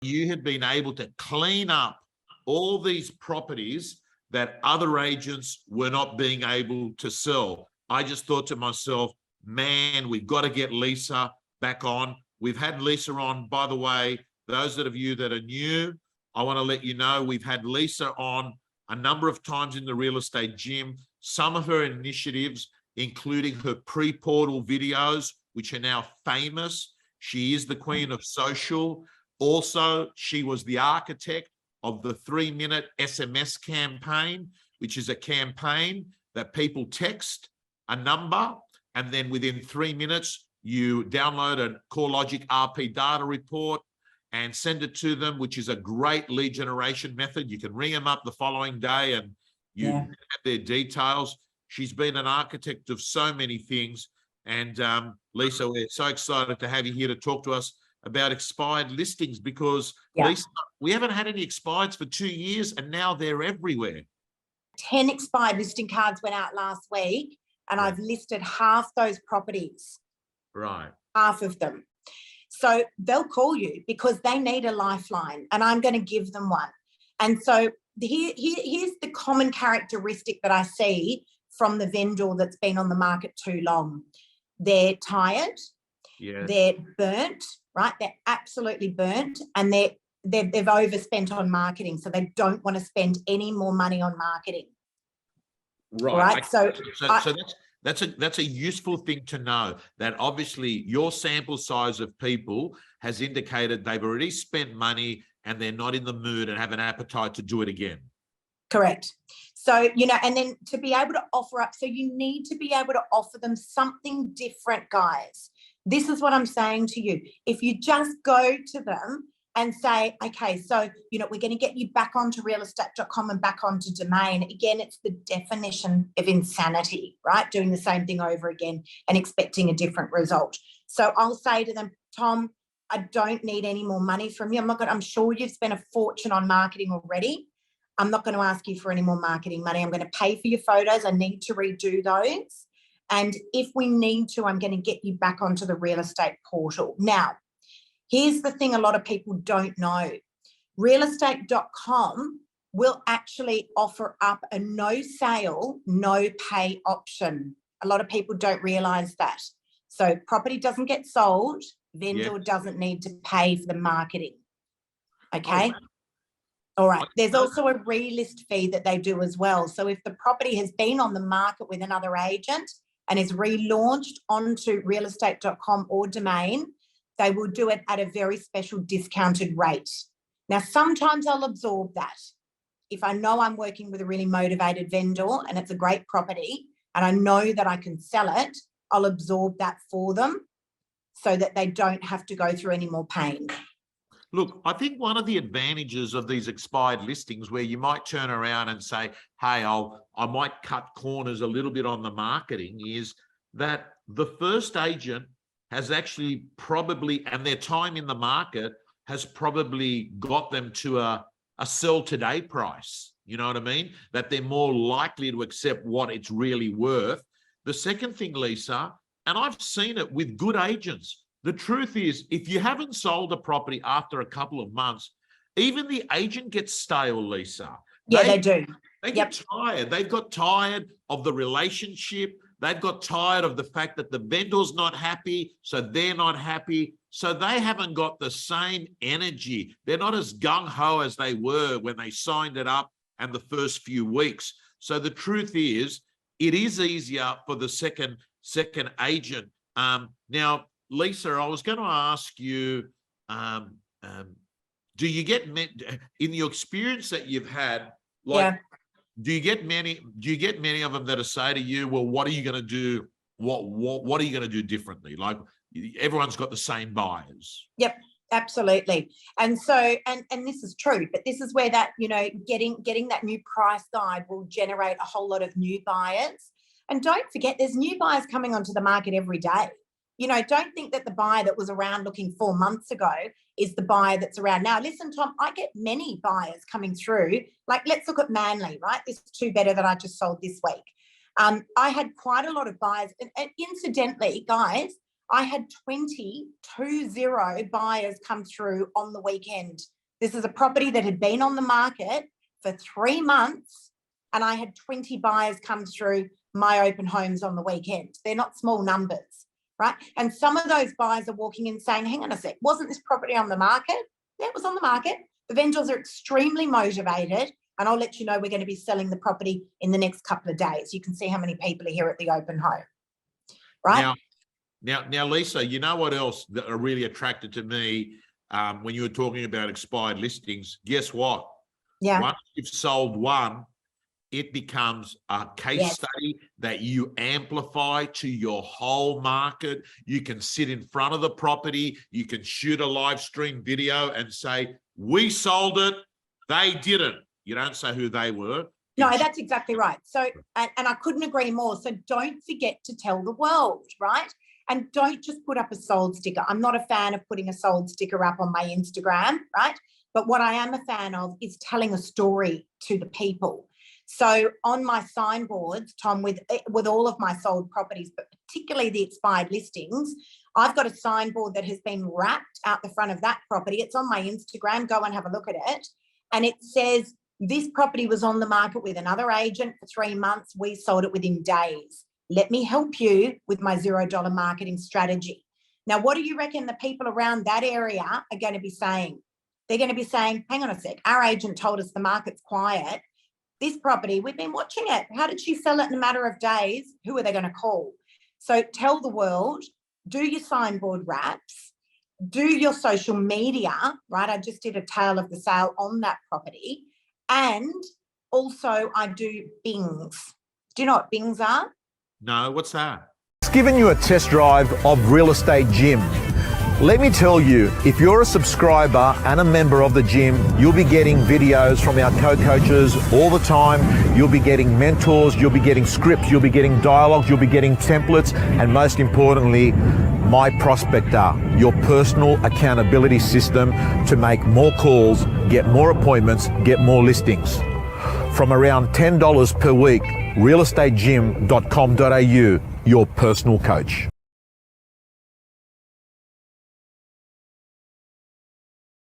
you had been able to clean up all these properties that other agents were not being able to sell. I just thought to myself, man, we've got to get Lisa back on. We've had Lisa on, by the way, those of you that are new, I want to let you know we've had Lisa on a number of times in the real estate gym. Some of her initiatives, including her pre-portal videos, which are now famous. She is the queen of social. Also, she was the architect of the 3-minute SMS campaign, which is a campaign that people text a number, and then within 3 minutes, you download a CoreLogic RP data report and send it to them, which is a great lead generation method. You can ring them up the following day and you have their details. She's been an architect of so many things. And Lisa, we're so excited to have you here to talk to us about expired listings, because Lisa, we haven't had any expireds for 2 years and now they're everywhere. 10 expired listing cards went out last week and I've listed half those properties. Right. Half of them. So they'll call you because they need a lifeline and I'm going to give them one. And so here's the common characteristic that I see from the vendor that's been on the market too long. They're tired, they're burnt, right? They're absolutely burnt, and they've overspent on marketing, so they don't want to spend any more money on marketing. Right. So that's a useful thing to know, that obviously your sample size of people has indicated they've already spent money and they're not in the mood and have an appetite to do it again. Correct. So, and then to be able to offer up, so you need to be able to offer them something different, guys. This is what I'm saying to you. If you just go to them and say, okay, so, we're going to get you back onto realestate.com and back onto Domain. Again, it's the definition of insanity, right? Doing the same thing over again and expecting a different result. So I'll say to them, Tom, I don't need any more money from you. I'm sure you've spent a fortune on marketing already. I'm not going to ask you for any more marketing money. I'm going to pay for your photos. I need to redo those. And if we need to, I'm going to get you back onto the real estate portal. Now, here's the thing a lot of people don't know. Realestate.com will actually offer up a no sale, no pay option. A lot of people don't realise that. So property doesn't get sold, vendor doesn't need to pay for the marketing. Okay? All right. There's also a relist fee that they do as well. So if the property has been on the market with another agent and is relaunched onto realestate.com or Domain, they will do it at a very special discounted rate. Now, sometimes I'll absorb that. If I know I'm working with a really motivated vendor and it's a great property and I know that I can sell it, I'll absorb that for them so that they don't have to go through any more pain. Look, I think one of the advantages of these expired listings where you might turn around and say, hey, I might cut corners a little bit on the marketing, is that the first agent has actually probably, and their time in the market has probably got them to a sell today price. You know what I mean? That they're more likely to accept what it's really worth. The second thing, Lisa, and I've seen it with good agents, the truth is, if you haven't sold a property after a couple of months, even the agent gets stale, Lisa. They do. They get tired. They've got tired of the relationship. They've got tired of the fact that the vendor's not happy, so they're not happy. So they haven't got the same energy. They're not as gung-ho as they were when they signed it up and the first few weeks. So the truth is, it is easier for the second agent. Now, Lisa, I was going to ask you, do you get, in your experience that you've had, do you get many of them that say to you, well, what are you going to do? What are you going to do differently? Like, everyone's got the same buyers. Yep, absolutely. And so, and this is true, but this is where that, getting that new price guide will generate a whole lot of new buyers. And don't forget, there's new buyers coming onto the market every day. Don't think that the buyer that was around looking 4 months ago is the buyer that's around now. Listen, Tom, I get many buyers coming through. Like, let's look at Manly, right? This 2-bedder that I just sold this week. I had quite a lot of buyers. And incidentally, guys, I had 20 buyers come through on the weekend. This is a property that had been on the market for 3 months, and I had 20 buyers come through my open homes on the weekend. They're not small numbers, right? And some of those buyers are walking in saying, hang on a sec, wasn't this property on the market? Yeah, it was on the market. The vendors are extremely motivated, and I'll let you know we're going to be selling the property in the next couple of days. You can see how many people are here at the open home, right? Now, Lisa, you know what else that are really attracted to me when you were talking about expired listings? Guess what? Yeah. Once you've sold one, it becomes a case study that you amplify to your whole market. You can sit in front of the property. You can shoot a live stream video and say, we sold it, they didn't. You don't say who they were. No, that's exactly right. So, and I couldn't agree more. So don't forget to tell the world, right? And don't just put up a sold sticker. I'm not a fan of putting a sold sticker up on my Instagram, right? But what I am a fan of is telling a story to the people. So on my signboards, Tom, with all of my sold properties, but particularly the expired listings, I've got a signboard that has been wrapped out the front of that property. It's on my Instagram. Go and have a look at it. And it says, this property was on the market with another agent for 3 months. We sold it within days. Let me help you with my $0 marketing strategy. Now, what do you reckon the people around that area are going to be saying? They're going to be saying, hang on a sec, our agent told us the market's quiet. This property, we've been watching it. How did she sell it in a matter of days? Who are they going to call? So tell the world, do your signboard wraps, do your social media, right? I just did a tale of the sale on that property. And also I do bings. Do you know what bings are? No, what's that? It's given you a test drive of Real Estate Gym. Let me tell you, if you're a subscriber and a member of the gym, you'll be getting videos from our co-coaches all the time. You'll be getting mentors, you'll be getting scripts, you'll be getting dialogues, you'll be getting templates, and most importantly, My Prospector, your personal accountability system to make more calls, get more appointments, get more listings. From around $10 per week, realestategym.com.au, your personal coach.